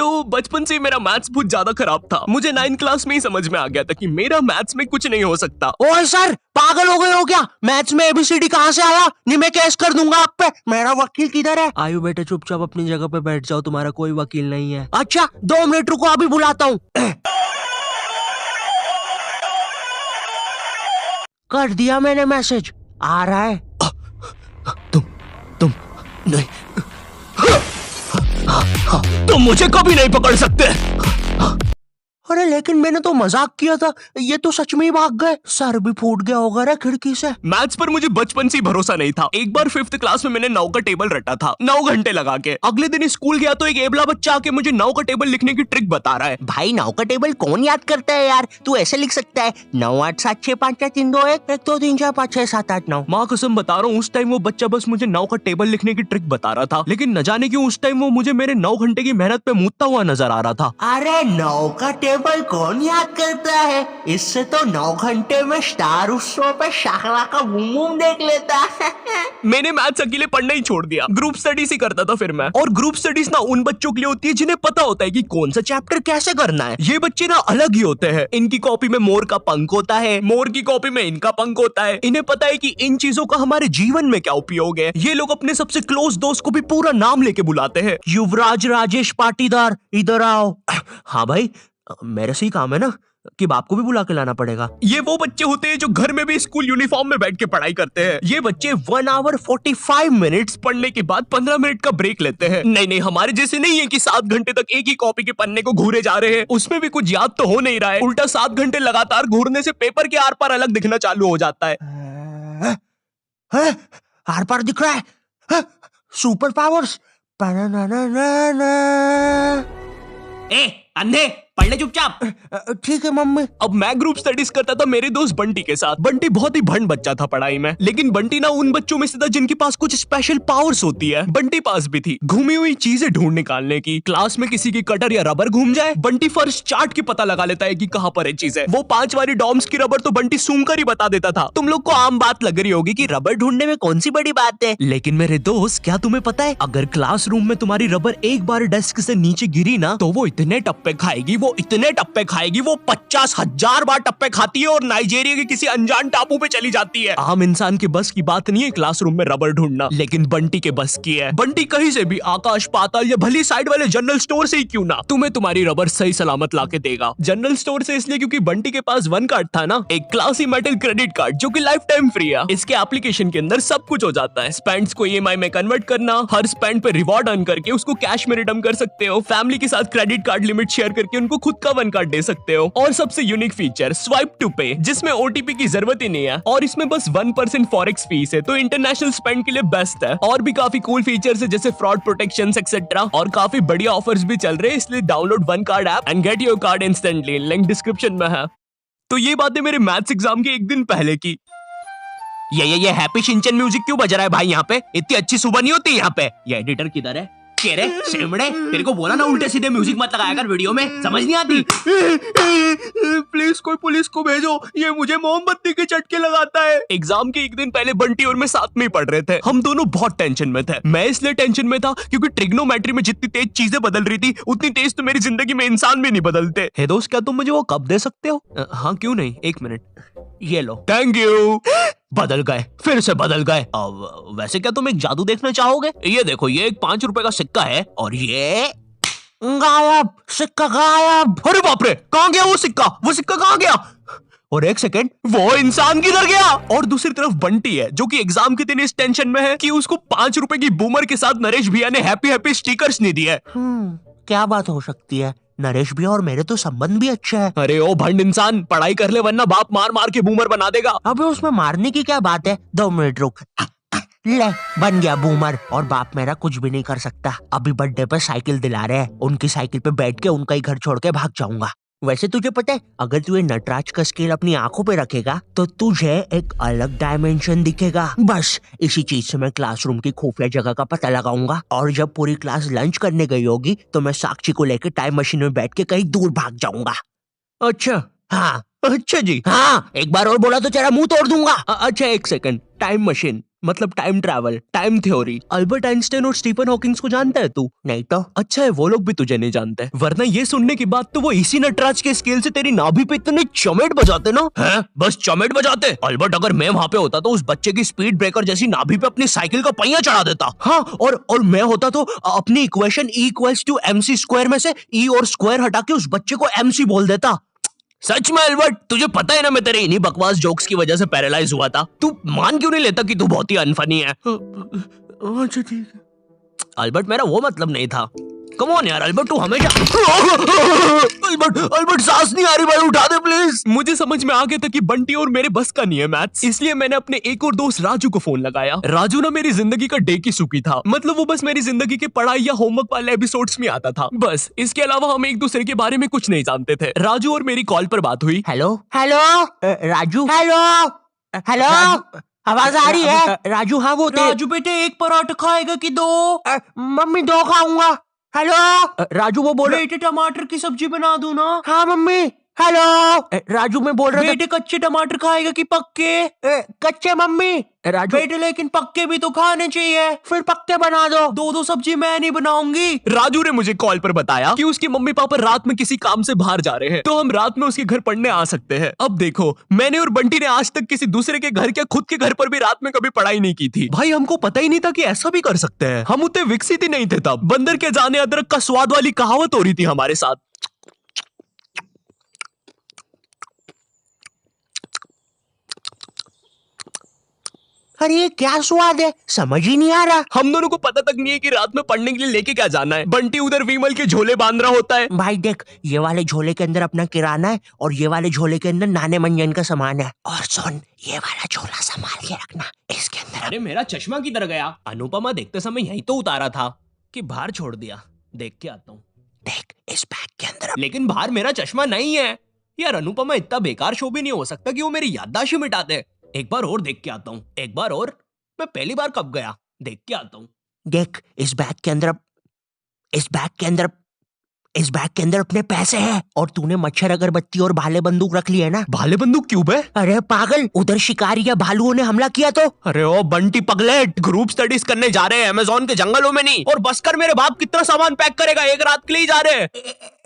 तो बचपन से मेरा मैथ्स बहुत ज्यादा खराब था। मुझे 9th क्लास में ही समझ में आ गया था कि मेरा मैथ्स में कुछ नहीं हो सकता। ओए सर, पागल हो गए हो क्या? मैथ्स में एबीसीडी कहाँ से आया? नहीं, मैं केस कर दूंगा आप पे। मेरा वकील किधर है? आयु बेटे, चुपचाप अपनी जगह पे बैठ जाओ, तुम्हारा कोई वकील नहीं है। अच्छा, 2 मिनट रुको, अभी बुलाता हूँ। कर दिया मैंने मैसेज, आ रहा है। तुम नहीं, तुम मुझे कभी नहीं पकड़ सकते। अरे लेकिन मैंने तो मजाक किया था, ये तो सच में ही भाग गए। सर भी फूट गया होगा रे खिड़की से। मैथ्स पर मुझे बचपन से ही भरोसा नहीं था। एक बार 5th क्लास में मैंने 9 का टेबल रटा था, 9 घंटे लगा के। अगले दिन स्कूल गया तो एक एबला बच्चा आके मुझे 9 का टेबल लिखने की ट्रिक बता रहा है। भाई 9 का टेबल कौन याद करता है यार? तू ऐसे लिख सकता है 9 8 7 6 5 4 3 2 1 1 2 3 4 5 6 7 8 9। माँ कसम बता रहा हूँ, उस टाइम वो बच्चा बस मुझे 9 का टेबल लिखने की ट्रिक बता रहा था, लेकिन न जाने क्यों उस टाइम वो मुझे मेरे 9 घंटे की मेहनत पे मूतता हुआ नजर आ रहा था। अरे 9 का टेबल कौन याद करता है? इससे तो 9 घंटे में स्टार उत्सव पे शाहरा का बूम बूम देख लेता है। मैंने मैथ्स अकेले पढ़ना ही छोड़ दिया, ग्रुप स्टडीज ही करता था फिर मैं। और ग्रुप स्टडीज ना उन बच्चों के लिए होती है जिन्हें पता होता है कि कौन सा चैप्टर कैसे करना है। ये बच्चे ना अलग ही होते हैं। इनकी कॉपी में मोर का पंख होता है, मोर की कॉपी में इनका पंख होता है। इन्हें पता है कि इन चीजों का हमारे जीवन में क्या उपयोग है। ये लोग अपने सबसे क्लोज दोस्त को भी पूरा नाम लेके बुलाते हैं। युवराज राजेश पाटीदार, इधर आओ। हाँ भाई, मेरे से ही काम है ना कि बाप को भी बुला के लाना पड़ेगा। ये वो बच्चे होते हैं जो घर में भी स्कूल यूनिफॉर्म में बैठ के पढ़ाई करते हैं। ये बच्चे 1 आवर 45 मिनट्स पढ़ने के बाद 15 मिनट का ब्रेक लेते हैं। नहीं, हमारे जैसे नहीं है कि 7 घंटे तक एक ही कॉपी के पन्ने को घूरे जा रहे हैं। उसमें भी कुछ याद तो हो नहीं रहा है। उल्टा 7 घंटे लगातार घूरने से पेपर के आर पार अलग दिखना चालू हो जाता है। आर पार दिख रहा है। Super powers. ए अंधे, पढ़ ले चुपचाप। ठीक है मम्मी। अब मैं ग्रुप स्टडीज करता था मेरे दोस्त बंटी के साथ। बंटी बहुत ही भंड बच्चा था पढ़ाई में, लेकिन बंटी ना उन बच्चों में से था जिनके पास कुछ स्पेशल पावर्स होती है। बंटी पास भी थी घूमी हुई चीजें ढूंढ निकालने की। क्लास में किसी की कटर या रबर घूम जाए, बंटी फर्स्ट चार्ट के पता लगा लेता है कि कहाँ पर है चीजें। वो 5 वाली डॉम्स की रबर तो बंटी सूंघ कर ही बता देता था। तुम लोग को आम बात लग रही होगी कि रबर ढूंढने में कौन सी बड़ी बात है, लेकिन मेरे दोस्त, क्या तुम्हें पता है, अगर क्लासरूम में तुम्हारी रबर एक बार डेस्क से नीचे गिरी ना, तो वो इतने टप्पे खाएगी, वो इतने टप्पे खाएगी, वो 50,000 बार टप्पे खाती है और नाइजीरिया के किसी अनजान टापू पे चली जाती है। आम इंसान के बस की बात नहीं है क्लासरूम में रबर ढूंढना, लेकिन बंटी के बस की है। बंटी कहीं से भी, आकाश पाताल या भली साइड वाले जनरल स्टोर से ही क्यों ना, तुम्हें तुम्हारी रबर सही सलामत लाके देगा। जनरल स्टोर से इसलिए क्योंकि बंटी के पास 1 कार्ड था ना, एक क्लासी मेटल क्रेडिट कार्ड जो कि लाइफ टाइम फ्री है। इसके एप्लीकेशन के अंदर सब कुछ हो जाता है। स्पेंड्स को ईएमआई में कन्वर्ट करना, हर स्पेंड पे रिवॉर्ड अर्न करके उसको कैश में रिडीम कर सकते हो, फैमिली के साथ क्रेडिट कार्ड लिमिट शेयर करके उनको खुद का 1 कार्ड दे सकते हो, और सबसे यूनिक फीचर स्वाइप टू पे, जिसमें ओटीपी की जरूरत ही नहीं है और इसमें बस 1% फॉरेक्स फीस है, तो इंटरनेशनल स्पेंड के लिए बेस्ट है। और भी काफी कूल फीचर्स है जैसे फ्रॉड प्रोटेक्शन एक्सेट्रा, और काफी बढ़िया ऑफर्स भी चल रहे हैं। इसलिए download 1 card app and get your card instantly, link description में है। तो ये बातें मेरे मैथ्स एग्जाम के एक दिन पहले की। ये हैप्पी शिनचैन म्यूजिक क्यों बज रहा है भाई यहाँ पे? इतनी अच्छी सुबह नहीं होती यहाँ पे। ये एडिटर किधर है? कह रहे सेमड़े, तेरे को बोला ना उल्टे सीधे म्यूजिक मत लगाया कर वीडियो में, समझ नहीं आती। प्लीज कोई पुलिस को भेजो, ये मुझे मोमबत्ती के चटके लगाता है। एग्जाम के एक दिन पहले बंटी और मैं साथ में ही पढ़ रहे थे। हम दोनों बहुत टेंशन में थे। मैं इसलिए टेंशन में था क्योंकि ट्रिग्नोमेट्री में जितनी तेज चीजें बदल रही थी, उतनी तेज तो मेरी जिंदगी में इंसान भी नहीं बदलते। हे दोस्त, क्या तुम मुझे वो कप दे सकते हो? हाँ क्यों नहीं, 1 मिनट, ये लो। Thank you. बदल गए, फिर से बदल गए। अब वैसे क्या तुम एक जादू देखना चाहोगे? ये देखो, ये एक 5 रुपए का सिक्का है और ये गायब, सिक्का गायब। अरे बाप रे, कहाँ गया वो सिक्का? वो सिक्का कहाँ गया? और 1 सेकेंड, वो इंसान किधर गया? और दूसरी तरफ बंटी है जो कि एग्जाम के दिन इस टेंशन में है कि उसको 5 रुपए की बूमर के साथ नरेश भैया ने हैप्पी हैप्पी स्टिकर्स नहीं दिए। क्या बात हो सकती है? नरेश भी और मेरे तो संबंध भी अच्छे हैं। अरे ओ भंड इंसान, पढ़ाई कर ले वरना बाप मार मार के बूमर बना देगा। अबे उसमें मारने की क्या बात है? 2 मिनट रुक। ले, बन गया बूमर, और बाप मेरा कुछ भी नहीं कर सकता। अभी बर्थडे पे साइकिल दिला रहे हैं, उनकी साइकिल पे बैठ के उनका ही घर छोड़ के भाग जाऊंगा। वैसे तुझे पता है, अगर तू ये नटराज का स्केल अपनी आंखों पे रखेगा तो तुझे एक अलग डायमेंशन दिखेगा। बस इसी चीज से मैं क्लासरूम की खुफिया जगह का पता लगाऊंगा, और जब पूरी क्लास लंच करने गई होगी तो मैं साक्षी को लेकर टाइम मशीन में बैठ के कहीं दूर भाग जाऊंगा। अच्छा हाँ अच्छा जी, हाँ, एक बार और बोला तो तेरा मुंह तोड़ दूंगा। अच्छा 1 सेकंड, टाइम मशीन मतलब time travel, time theory. Albert Einstein और स्टीफन हॉकिंग्स को जानता है तू? नहीं तो। अच्छा है वो लोग भी तुझे नहीं जानते, वरना ये सुनने के बाद तो वो इसी नटराज के स्केल से तेरी नाभि पे इतने चमेट बजाते ना। हैं? बस चमेट बजाते? अल्बर्ट अगर मैं वहां पे होता तो उस बच्चे की स्पीड ब्रेकर जैसी नाभि पे अपनी साइकिल का पहिया चढ़ा देता। हाँ, और मैं होता तो अपनी इक्वेशन E = MC स्क्वायर में से E और स्क्वायर हटा के उस बच्चे को MC बोल देता। सच में अल्बर्ट, तुझे पता है ना मैं तेरे इन्हीं बकवास जोक्स की वजह से पैरालाइज हुआ था। तू मान क्यों नहीं लेता कि तू बहुत ही अनफनी है? अच्छा ठीक है। अल्बर्ट मेरा वो मतलब नहीं था। कम ऑन यार अल्बर्ट, तू हमेशा अल्बर्ट सांस नहीं आ रही भाई, उठा दे प्लीज। मुझे समझ में आ गया था कि बंटी और मेरे बस का नहीं है मैथ्स, इसलिए मैंने अपने एक और दोस्त राजू को फोन लगाया। राजू ना मेरी जिंदगी का डे की सुखी था, मतलब वो बस मेरी जिंदगी के पढ़ाई या होमवर्क वाले एपिसोड्स में आता था बस। इसके अलावा हम एक दूसरे के बारे में कुछ नहीं जानते थे। राजू और मेरी कॉल पर बात हुई। Hello hello Raju, hello hello, आवाज आ रही है? राजू, हाँ वो राजू बेटे एक पराठा खाएगा कि दो? मम्मी 2 खाऊंगा। हेलो राजू, वो बोल रहे बेटे टमाटर की सब्जी बना दूं ना? हाँ मम्मी। हेलो राजू, मैं बोल रहा था बेटे कच्चे टमाटर खाएगा कि पक्के? कच्चे मम्मी। राजू बेटे लेकिन पक्के भी तो खाने चाहिए। फिर पक्के बना दो। दो सब्जी मैं नहीं बनाऊंगी। राजू ने मुझे कॉल पर बताया कि उसकी मम्मी पापा रात में किसी काम से बाहर जा रहे हैं, तो हम रात में उसके घर पढ़ने आ सकते हैं। अब देखो, मैंने और बंटी ने आज तक किसी दूसरे के घर, क्या खुद के घर पर भी रात में कभी पढ़ाई नहीं की थी। भाई हमको पता ही नहीं था कि ऐसा भी कर सकते हैं। हम उतने विकसित ही नहीं थे तब। बंदर के जाने अदरक का स्वाद वाली कहावत हो रही थी हमारे साथ। अरे ये क्या स्वाद है, समझ ही नहीं आ रहा। हम दोनों को पता तक नहीं है कि रात में पढ़ने के लिए लेके क्या जाना है। बंटी उधर विमल के झोले बांध रहा होता है। भाई देख, ये वाले झोले के अंदर अपना किराना है और ये वाले झोले के अंदर नाने मंजन का सामान है। और सुन, ये वाला झोला संभाल के रखना, इसके अंदर। अरे मेरा चश्मा किधर गया? अनुपमा देखते समय यही तो उतारा था कि बाहर छोड़ दिया। देख के आता हूँ। देख, इस बैग के अंदर। लेकिन बाहर मेरा चश्मा नहीं है यार। अनुपमा इतना बेकार शो भी नहीं हो सकता कि वो मेरी याददाश्त ही मिटा दे। एक बार और देख के आता हूँ, एक बार और। मैं पहली बार कब गया? देख के आता हूँ। देख, इस बैग के अंदर अपने पैसे हैं। और तूने मच्छर अगरबत्ती और भाले बंदूक रख ली है ना? भाले बंदूक क्यों बे? अरे पागल, उधर शिकारी या भालुओं ने हमला किया तो। अरे ओ बंटी पगलेट, ग्रुप स्टडीज करने जा रहे हैं अमेज़न के जंगलों में नहीं। और बस कर, मेरे बाप कितना सामान पैक करेगा? एक रात के लिए जा रहे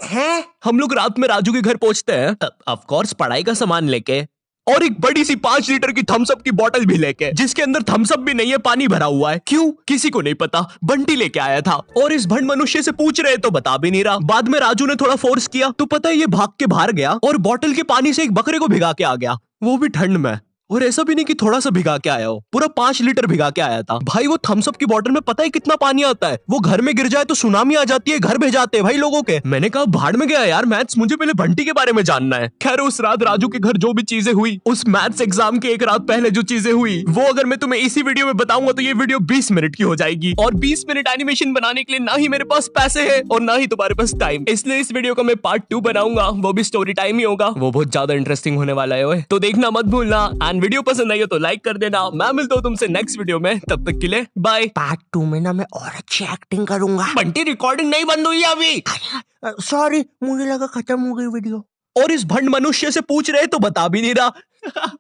हैं? हम लोग रात में राजू के घर पहुंचते हैं, ऑफ कोर्स पढ़ाई का सामान लेके, और एक बड़ी सी 5 लीटर की थम्स अप की बोतल भी लेके, जिसके अंदर थम्स अप भी नहीं है, पानी भरा हुआ है। क्यों? किसी को नहीं पता, बंटी लेके आया था। और इस भंड मनुष्य से पूछ रहे तो बता भी नहीं रहा। बाद में राजू ने थोड़ा फोर्स किया तो पता है ये भाग के बाहर गया और बोतल के पानी से एक बकरे को भिगा के आ गया, वो भी ठंड में। और ऐसा भी नहीं कि थोड़ा सा भिगा के आया हो, पूरा 5 लीटर भिगा के आया था। भाई वो थम्स अप की बोतल में पता है कितना पानी आता है? वो घर में गिर जाए तो सुनामी आ जाती है, घर भेजाते हैं भाई लोगों के। मैंने कहा भाड़ में गया यार मैथ्स, मुझे पहले बंटी के बारे में जानना है। खैर उस रात राजू के घर जो भी चीजें हुई, उस मैथ्स एग्जाम के एक रात पहले जो चीजें हुई, वो अगर मैं तुम्हें इसी वीडियो में बताऊंगा तो ये वीडियो 20 मिनट की हो जाएगी। और 20 मिनट एनिमेशन बनाने के लिए ना ही मेरे पास पैसे है और ना ही तुम्हारे पास टाइम, इसलिए इस वीडियो का मैं पार्ट 2 बनाऊंगा, वो भी स्टोरी टाइम ही होगा। वो बहुत ज्यादा इंटरेस्टिंग होने वाला है ओए, तो देखना मत भूलना। एंड वीडियो पसंद आई हो तो लाइक कर देना। मैं मिलता हूँ तुमसे नेक्स्ट वीडियो में, तब तक के लिए बाय। पार्ट 2 में ना मैं और अच्छी एक्टिंग करूंगा। बंटी रिकॉर्डिंग नहीं बंद हुई है अभी। सॉरी, मुझे लगा खत्म हो गई वीडियो। और इस भंड मनुष्य से पूछ रहे तो बता भी नहीं रहा।